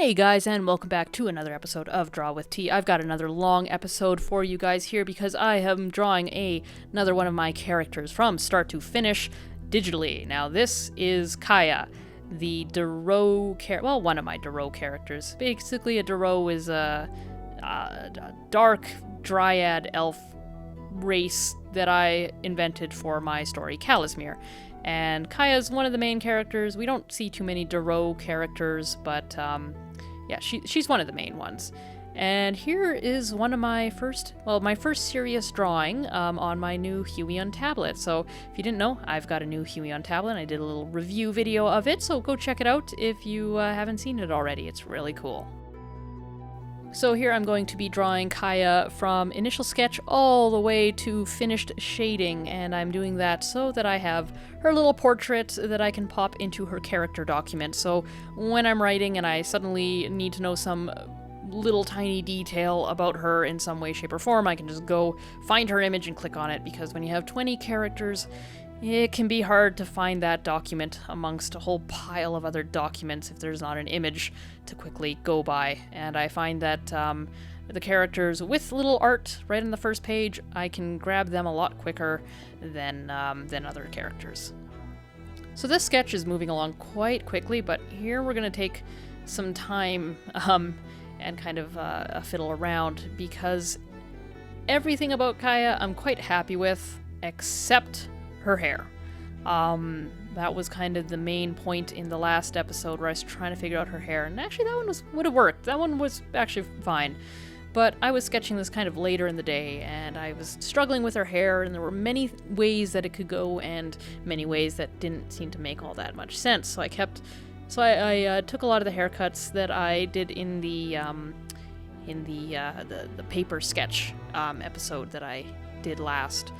Hey guys, and welcome back to another episode of Draw with T. I've got another long episode for you guys here because I am drawing another one of my characters from start to finish digitally. Now this is Kaya, the Duro one of my Duro characters. Basically, a Duro is a dark dryad elf race that I invented for my story Kalismir. And Kaya's one of the main characters. We don't see too many Duro characters, but yeah, she's one of the main ones. And here is one of my first serious drawing on my new Huion tablet. So if you didn't know, I've got a new Huion tablet. I did a little review video of it, so go check it out if you haven't seen it already. It's really cool. So here I'm going to be drawing Kaya from initial sketch all the way to finished shading, and I'm doing that so that I have her little portrait that I can pop into her character document. So when I'm writing and I suddenly need to know some little tiny detail about her in some way, shape, or form, I can just go find her image and click on it, because when you have 20 characters, it can be hard to find that document amongst a whole pile of other documents if there's not an image to quickly go by. And I find that the characters with little art right on the first page, I can grab them a lot quicker than other characters. So this sketch is moving along quite quickly, but here we're going to take some time and kind of fiddle around, because everything about Kaya I'm quite happy with, except her hair. That was kind of the main point in the last episode where I was trying to figure out her hair, and actually that one would have worked. That one was actually fine. But I was sketching this kind of later in the day, and I was struggling with her hair, and there were many ways that it could go, and many ways that didn't seem to make all that much sense. So I took a lot of the haircuts that I did in the paper sketch episode that I did last,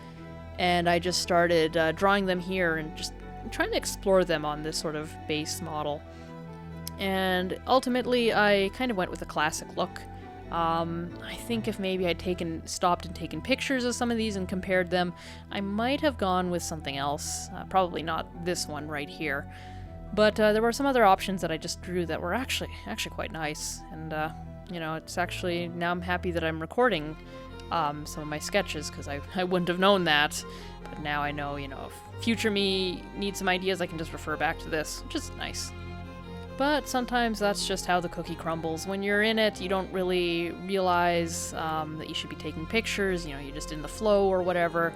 and I just started drawing them here and just trying to explore them on this sort of base model. And ultimately, I kind of went with a classic look. I think if maybe I'd stopped and taken pictures of some of these and compared them, I might have gone with something else. Probably not this one right here. But there were some other options that I just drew that were actually quite nice. And, it's actually, now I'm happy that I'm recording some of my sketches, because I wouldn't have known that. But now I know, if future me needs some ideas, I can just refer back to this, which is nice. But sometimes that's just how the cookie crumbles. When you're in it, you don't really realize that you should be taking pictures, you're just in the flow or whatever.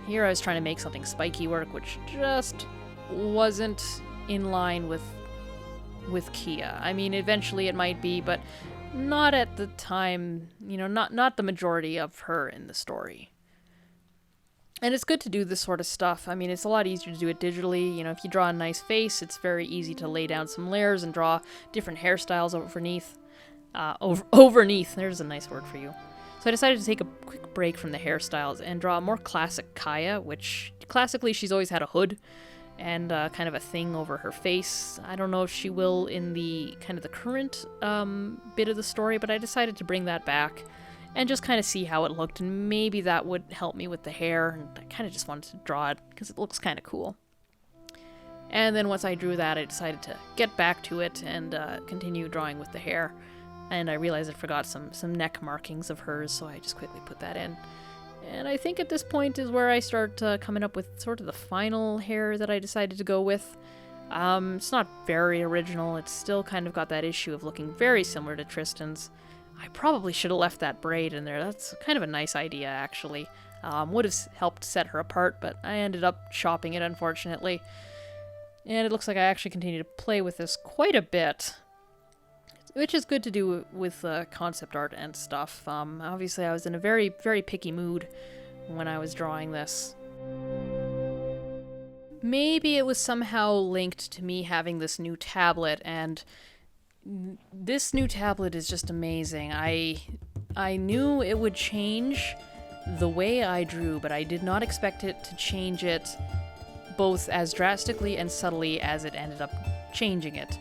Here I was trying to make something spiky work, which just wasn't in line with Kia. I mean, eventually it might be, but not at the time, not the majority of her in the story. And it's good to do this sort of stuff. I mean, it's a lot easier to do it digitally. If you draw a nice face, it's very easy to lay down some layers and draw different hairstyles overneath. Overneath, there's a nice word for you. So I decided to take a quick break from the hairstyles and draw a more classic Kaya, which classically she's always had a hood and kind of a thing over her face. I don't know if she will in the kind of the current bit of the story, but I decided to bring that back and just kind of see how it looked, and maybe that would help me with the hair, and I kind of just wanted to draw it because it looks kind of cool. And then once I drew that, I decided to get back to it and continue drawing with the hair, and I realized I forgot some neck markings of hers, so I just quickly put that in. And I think at this point is where I start coming up with sort of the final hair that I decided to go with. It's not very original. It's still kind of got that issue of looking very similar to Tristan's. I probably should have left that braid in there. That's kind of a nice idea, actually. Would have helped set her apart, but I ended up chopping it, unfortunately. And it looks like I actually continue to play with this quite a bit, which is good to do with concept art and stuff. Obviously, I was in a very, very picky mood when I was drawing this. Maybe it was somehow linked to me having this new tablet, and this new tablet is just amazing. I knew it would change the way I drew, but I did not expect it to change it both as drastically and subtly as it ended up changing it.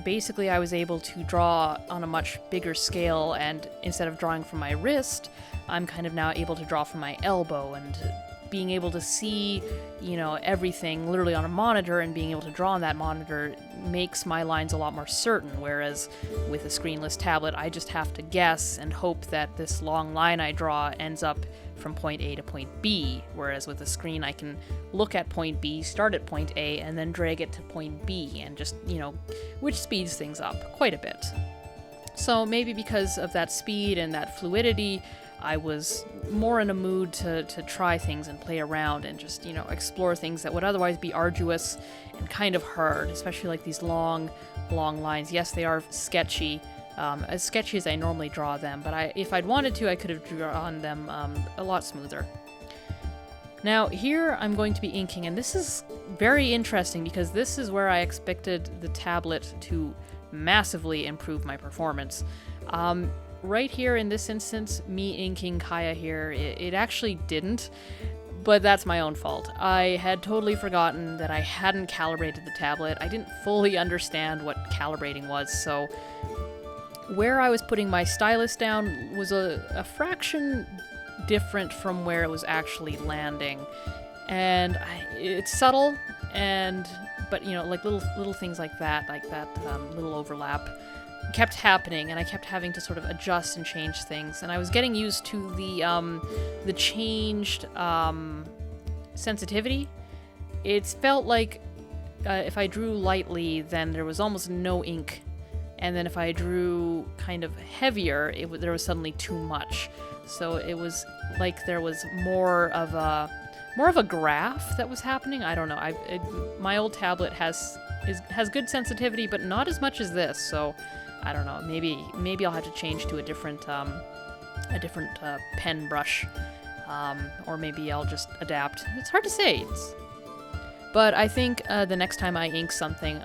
Basically, I was able to draw on a much bigger scale, and instead of drawing from my wrist, I'm kind of now able to draw from my elbow, and being able to see, everything literally on a monitor and being able to draw on that monitor makes my lines a lot more certain, whereas with a screenless tablet, I just have to guess and hope that this long line I draw ends up from point A to point B, whereas with a screen I can look at point B, start at point A, and then drag it to point B, and just, which speeds things up quite a bit. So maybe because of that speed and that fluidity, I was more in a mood to try things and play around and just, explore things that would otherwise be arduous and kind of hard, especially like these long lines. Yes, they are sketchy, as sketchy as I normally draw them, but if I'd wanted to, I could have drawn them a lot smoother. Now here I'm going to be inking, and this is very interesting because this is where I expected the tablet to massively improve my performance. Right here in this instance, me inking Kaya here, it actually didn't, but that's my own fault. I had totally forgotten that I hadn't calibrated the tablet. I didn't fully understand what calibrating was, so where I was putting my stylus down was a fraction different from where it was actually landing. And it's subtle, but like little things like that little overlap kept happening, and I kept having to sort of adjust and change things, and I was getting used to the changed sensitivity. It felt like if I drew lightly, then there was almost no ink, and then if I drew kind of heavier, there was suddenly too much. So it was like there was more of a graph that was happening. I don't know. My old tablet has good sensitivity, but not as much as this. So I don't know. Maybe I'll have to change to a different pen brush, or maybe I'll just adapt. It's hard to say. But I think the next time I ink something,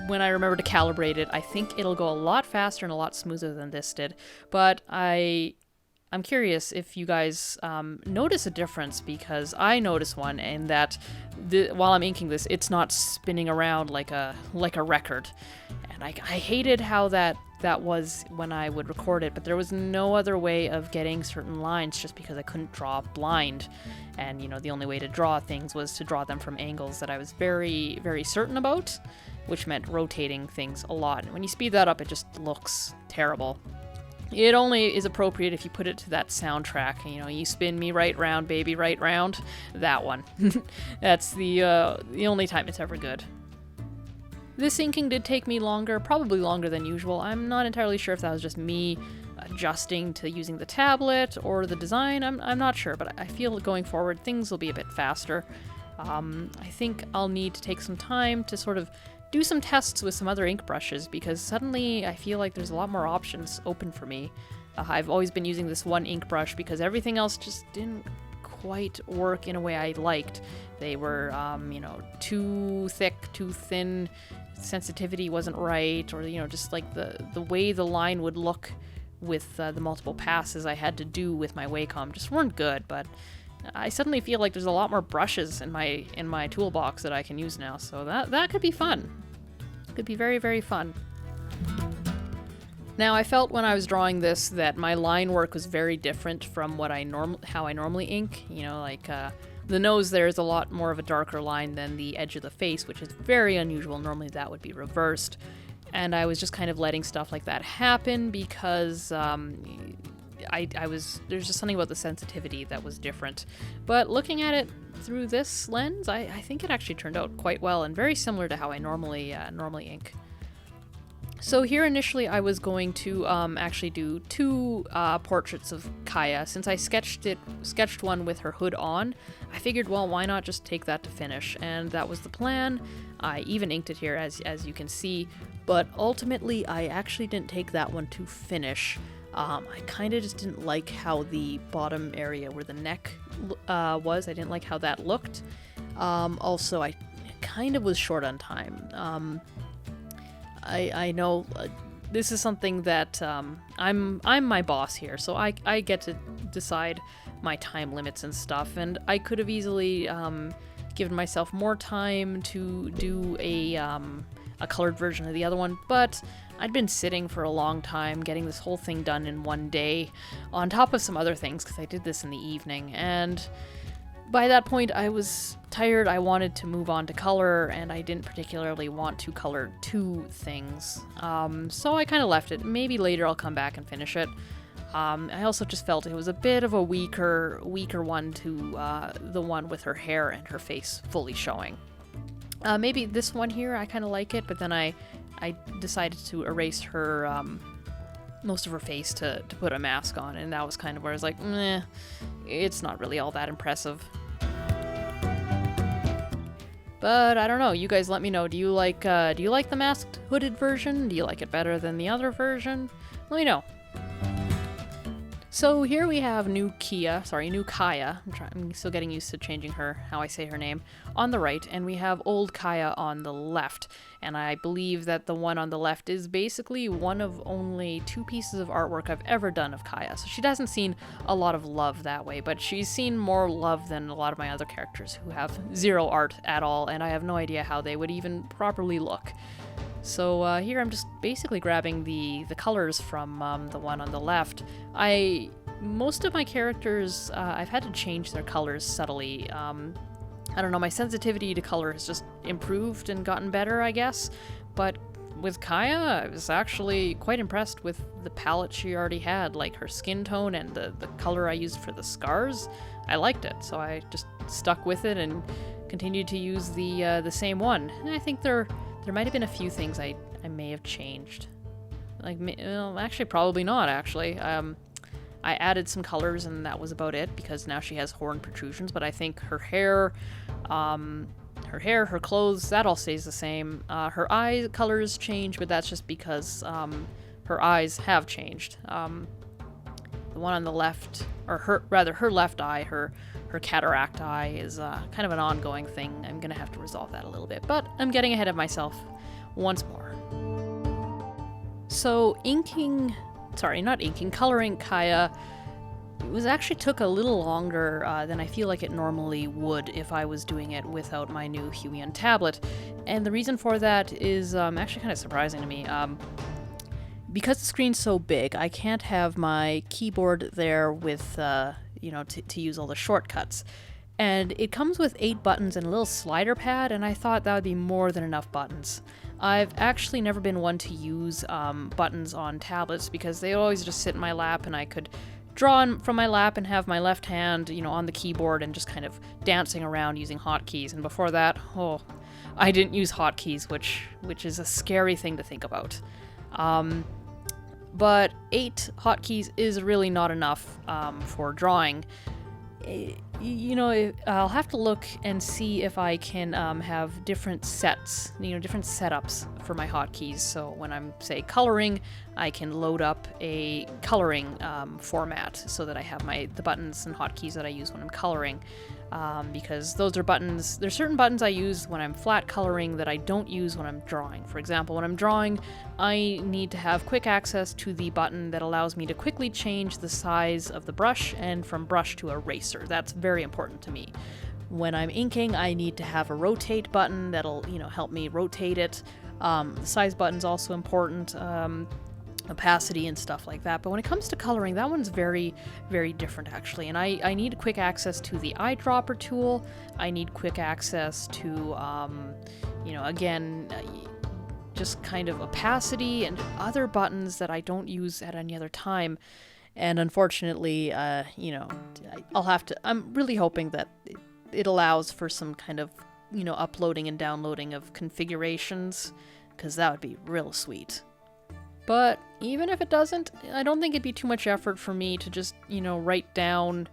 when I remember to calibrate it, I think it'll go a lot faster and a lot smoother than this did. But I'm curious if you guys notice a difference, because I notice one in that while I'm inking this, it's not spinning around like a record. And I hated how that was when I would record it, but there was no other way of getting certain lines just because I couldn't draw blind. And, the only way to draw things was to draw them from angles that I was very, very certain about, which meant rotating things a lot. And when you speed that up, it just looks terrible. It only is appropriate if you put it to that soundtrack. You spin me right round, baby, right round. That one. That's the only time it's ever good. This inking did take me longer, probably longer than usual. I'm not entirely sure if that was just me adjusting to using the tablet or the design. I'm not sure, but I feel going forward things will be a bit faster. I think I'll need to take some time to sort of do some tests with some other ink brushes, because suddenly I feel like there's a lot more options open for me. I've always been using this one ink brush because everything else just didn't quite work in a way I liked. They were, too thick, too thin, sensitivity wasn't right, or, just like the way the line would look with the multiple passes I had to do with my Wacom just weren't good. But I suddenly feel like there's a lot more brushes in my toolbox that I can use now, so that could be fun. Could be very, very fun. Now, I felt when I was drawing this that my line work was very different from how I normally ink. The nose there is a lot more of a darker line than the edge of the face, which is very unusual. Normally that would be reversed. And I was just kind of letting stuff like that happen because there's just something about the sensitivity that was different. But looking at it through this lens, I think it actually turned out quite well and very similar to how I normally ink. So here initially I was going to actually do two portraits of Kaya. Since I sketched one with her hood on, I figured, well, why not just take that to finish? And that was the plan. I even inked it here, as you can see, but ultimately I actually didn't take that one to finish. I kind of just didn't like how the bottom area where the neck was. I didn't like how that looked. Also, I kind of was short on time. I know this is something that I'm my boss here, so I get to decide my time limits and stuff, and I could have easily given myself more time to do a colored version of the other one, but I'd been sitting for a long time getting this whole thing done in one day, on top of some other things, because I did this in the evening, and By that point, I was tired. I wanted to move on to color, and I didn't particularly want to color two things. So I kind of left it. Maybe later I'll come back and finish it. I also just felt it was a bit of a weaker one to the one with her hair and her face fully showing. Maybe this one here, I kind of like it, but then I decided to erase her, most of her face to put a mask on, and that was kind of where I was like, meh, it's not really all that impressive. But I don't know, you guys let me know, do you like the masked hooded version? Do you like it better than the other version? Let me know. So here we have new Kaya. I'm still getting used to changing how I say her name, on the right, and we have old Kaya on the left. And I believe that the one on the left is basically one of only 2 pieces of artwork I've ever done of Kaya. So she hasn't seen a lot of love that way, but she's seen more love than a lot of my other characters who have 0 art at all, and I have no idea how they would even properly look. So here I'm just basically grabbing the colors from the one on the left. Most of my characters, I've had to change their colors subtly. I don't know, my sensitivity to color has just improved and gotten better, I guess. But with Kaya, I was actually quite impressed with the palette she already had, like her skin tone and the color I used for the scars. I liked it, so I just stuck with it and continued to use the same one. And I think there might have been a few things I may have changed. Actually, probably not, actually. I added some colors, and that was about it, because now she has horn protrusions, but I think her hair, her clothes, that all stays the same. Her eye colors change, but that's just because her eyes have changed. The one on the left, or her left eye, her cataract eye is kind of an ongoing thing. I'm gonna have to resolve that a little bit, but I'm getting ahead of myself once more. So coloring Kaya, it actually took a little longer than I feel like it normally would if I was doing it without my new Huion tablet. And the reason for that is actually kind of surprising to me. Because the screen's so big, I can't have my keyboard there with, to use all the shortcuts. And it comes with 8 buttons and a little slider pad, and I thought that would be more than enough buttons. I've actually never been one to use buttons on tablets because they always just sit in my lap, and I could draw from my lap and have my left hand, on the keyboard and just kind of dancing around using hotkeys. And before that, I didn't use hotkeys, which is a scary thing to think about. But 8 hotkeys is really not enough for drawing. I'll have to look and see if I can have different sets, different setups for my hotkeys. So when I'm, say, coloring, I can load up a coloring format so that I have the buttons and hotkeys that I use when I'm coloring. Because those are buttons, there's certain buttons I use when I'm flat coloring that I don't use when I'm drawing. For example, when I'm drawing, I need to have quick access to the button that allows me to quickly change the size of the brush and from brush to eraser. That's very important to me. When I'm inking, I need to have a rotate button that'll, help me rotate it. The size button's also important. Opacity and stuff like that. But when it comes to coloring, that one's very, very different, actually. And I need quick access to the eyedropper tool. I need quick access to, just kind of opacity and other buttons that I don't use at any other time. And unfortunately, I'm really hoping that it allows for some kind of, uploading and downloading of configurations, because that would be real sweet. But even if it doesn't, I don't think it'd be too much effort for me to just, write down,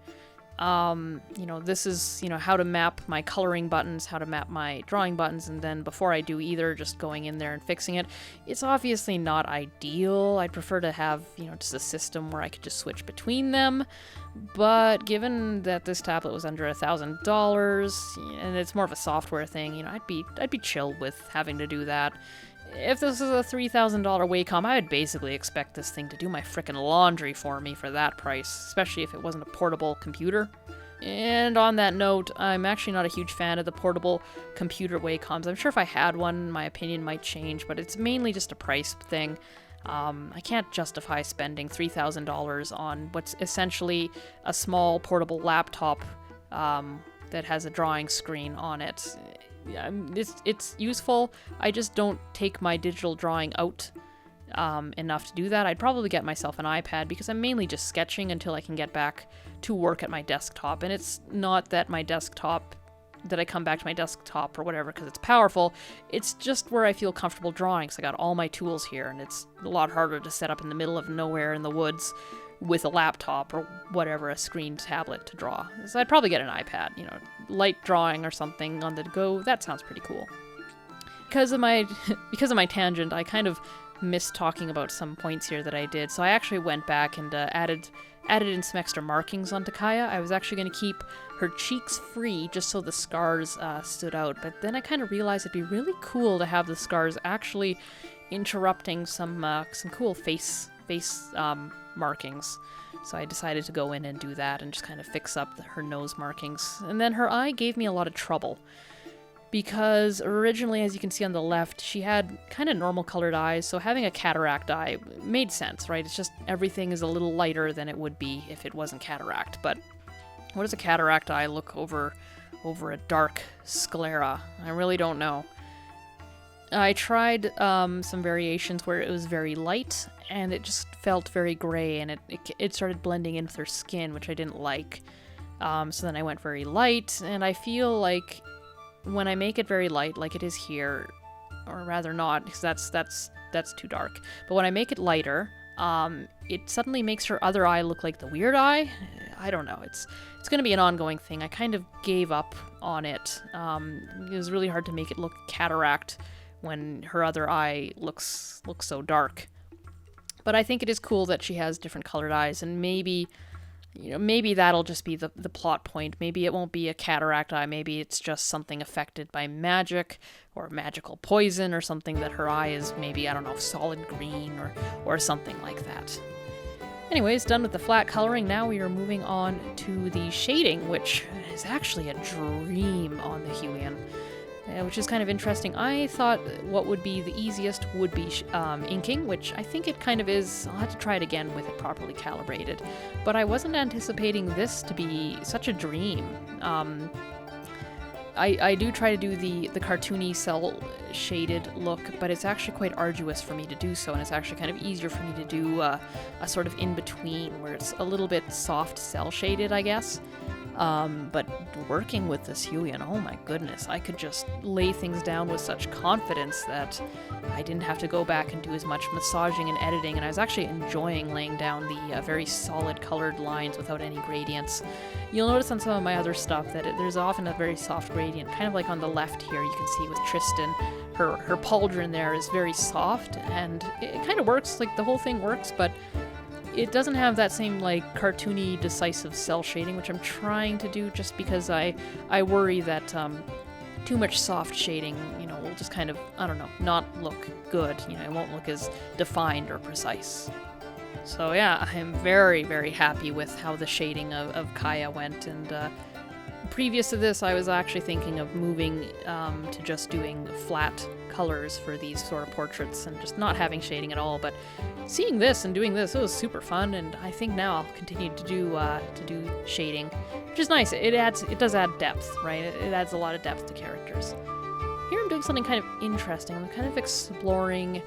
this is, how to map my coloring buttons, how to map my drawing buttons, and then before I do either, just going in there and fixing it. It's obviously not ideal. I'd prefer to have, just a system where I could just switch between them. But given that this tablet was under $1,000, and it's more of a software thing, I'd be chill with having to do that. If this is a $3,000 Wacom, I would basically expect this thing to do my frickin' laundry for me for that price, especially if it wasn't a portable computer. And on that note, I'm actually not a huge fan of the portable computer Wacoms. I'm sure if I had one, my opinion might change, but it's mainly just a price thing. I can't justify spending $3,000 on what's essentially a small portable laptop that has a drawing screen on it. It's useful. I just don't take my digital drawing out enough to do that. I'd probably get myself an iPad because I'm mainly just sketching until I can get back to work at my desktop. And it's not that I come back to my desktop or whatever because it's powerful. It's just where I feel comfortable drawing. So I got all my tools here, and it's a lot harder to set up in the middle of nowhere in the woods with a laptop or whatever, a screen tablet to draw. So I'd probably get an iPad, light drawing or something on the go. That sounds pretty cool. Because of my tangent, I kind of missed talking about some points here that I did. So I actually went back and added in some extra markings onto Kaya. I was actually going to keep her cheeks free just so the scars stood out. But then I kind of realized it'd be really cool to have the scars actually interrupting some cool face markings. So I decided to go in and do that and just kind of fix up her nose markings. And then her eye gave me a lot of trouble because originally, as you can see on the left, she had kind of normal colored eyes, so having a cataract eye made sense, right? It's just everything is a little lighter than it would be if it wasn't cataract. But what does a cataract eye look over a dark sclera? I really don't know. I tried some variations where it was very light, and it just felt very gray, and it started blending in with her skin, which I didn't like. So then I went very light, and I feel like when I make it very light, like it is here, or rather not, because that's too dark. But when I make it lighter, it suddenly makes her other eye look like the weird eye. I don't know. It's going to be an ongoing thing. I kind of gave up on it. It was really hard to make it look cataract when her other eye looks so dark. But I think it is cool that she has different colored eyes, and maybe that'll just be the plot point. Maybe it won't be a cataract eye. Maybe it's just something affected by magic or magical poison or something that her eye is maybe, I don't know, solid green or something like that. Anyways, done with the flat coloring. Now we are moving on to the shading, which is actually a dream on the Huion. Which is kind of interesting. I thought what would be the easiest would be inking, which I think it kind of is. I'll have to try it again with it properly calibrated. But I wasn't anticipating this to be such a dream. I do try to do the cartoony cell shaded look, but it's actually quite arduous for me to do so, and it's actually kind of easier for me to do a sort of in-between where it's a little bit soft cell shaded, I guess. But working with this Huion, oh my goodness, I could just lay things down with such confidence that I didn't have to go back and do as much massaging and editing, and I was actually enjoying laying down the very solid colored lines without any gradients. You'll notice on some of my other stuff that there's often a very soft gradient, kind of like on the left here, you can see with Tristan, her pauldron there is very soft, and it kind of works, like the whole thing works, but it doesn't have that same, like, cartoony, decisive cell shading, which I'm trying to do just because I worry that too much soft shading, will just kind of, I don't know, not look good. It won't look as defined or precise. So yeah, I'm very, very happy with how the shading of Kaya went, and previous to this, I was actually thinking of moving to just doing flat colors for these sort of portraits and just not having shading at all, but seeing this and doing this, it was super fun, and I think now I'll continue to do shading, which is nice. It does add depth, right? It adds a lot of depth to characters. Here I'm doing something kind of interesting. I'm kind of exploring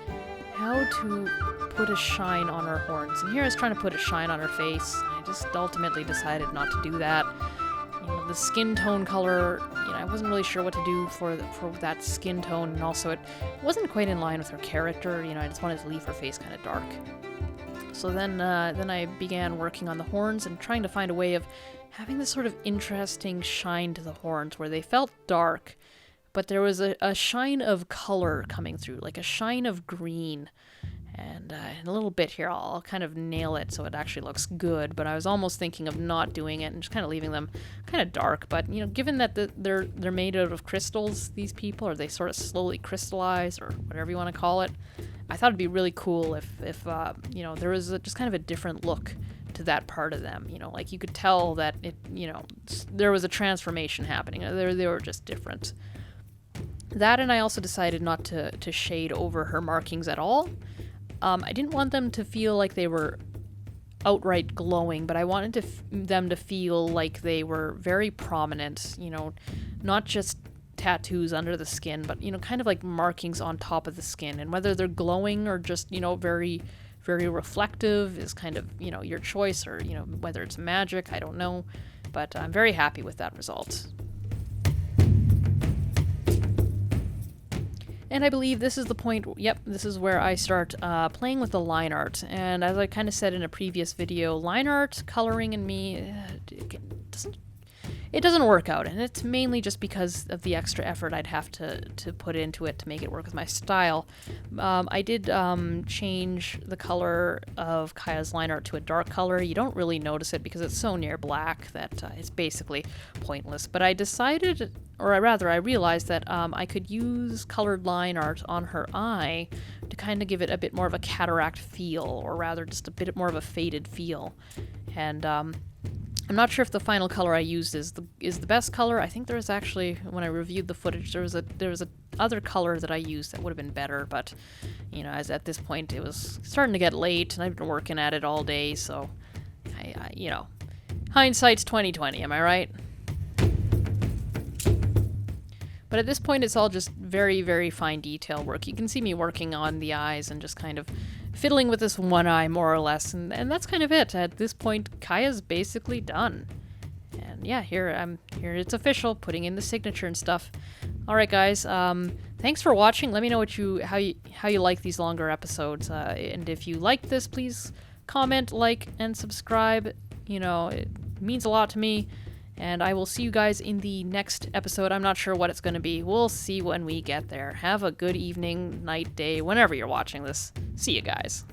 how to put a shine on her horns, and here I was trying to put a shine on her face. I just ultimately decided not to do that. The skin tone color, I wasn't really sure what to do for that skin tone, and also it wasn't quite in line with her character. I just wanted to leave her face kind of dark. So then I began working on the horns and trying to find a way of having this sort of interesting shine to the horns where they felt dark, but there was a shine of color coming through, like a shine of green. And in a little bit here, I'll kind of nail it so it actually looks good. But I was almost thinking of not doing it and just kind of leaving them kind of dark. But given that they're made out of crystals, these people, or they sort of slowly crystallize, or whatever you want to call it, I thought it'd be really cool if there was just kind of a different look to that part of them. Like you could tell that there was a transformation happening. They were just different. That, and I also decided not to shade over her markings at all. I didn't want them to feel like they were outright glowing, but I wanted them to feel like they were very prominent, you know, not just tattoos under the skin, but, you know, kind of like markings on top of the skin. And whether they're glowing or just, you know, very, very reflective is kind of, you know, your choice, or, you know, whether it's magic, I don't know. But I'm very happy with that result. And I believe this is the point, yep, this is where I start playing with the line art. And as I kind of said in a previous video, line art, coloring, and me, it doesn't work out. And it's mainly just because of the extra effort I'd have to put into it to make it work with my style. I did change the color of Kaya's line art to a dark color. You don't really notice it because it's so near black that it's basically pointless. But I decided, or I realized that I could use colored line art on her eye to kind of give it a bit more of a cataract feel, or rather just a bit more of a faded feel. And I'm not sure if the final color I used is the best color. I think there was actually, when I reviewed the footage, there was a other color that I used that would have been better, but, you know, as at this point it was starting to get late and I've been working at it all day, so I you know, hindsight's 20/20, am I right? But at this point, it's all just very, very fine detail work. You can see me working on the eyes and just kind of fiddling with this one eye, more or less. And that's kind of it. At this point, Kaya's basically done. And yeah, here it's official, putting in the signature and stuff. All right, guys. Thanks for watching. Let me know how you like these longer episodes. And if you like this, please comment, like, and subscribe. You know, it means a lot to me. And I will see you guys in the next episode. I'm not sure what it's going to be. We'll see when we get there. Have a good evening, night, day, whenever you're watching this. See you guys.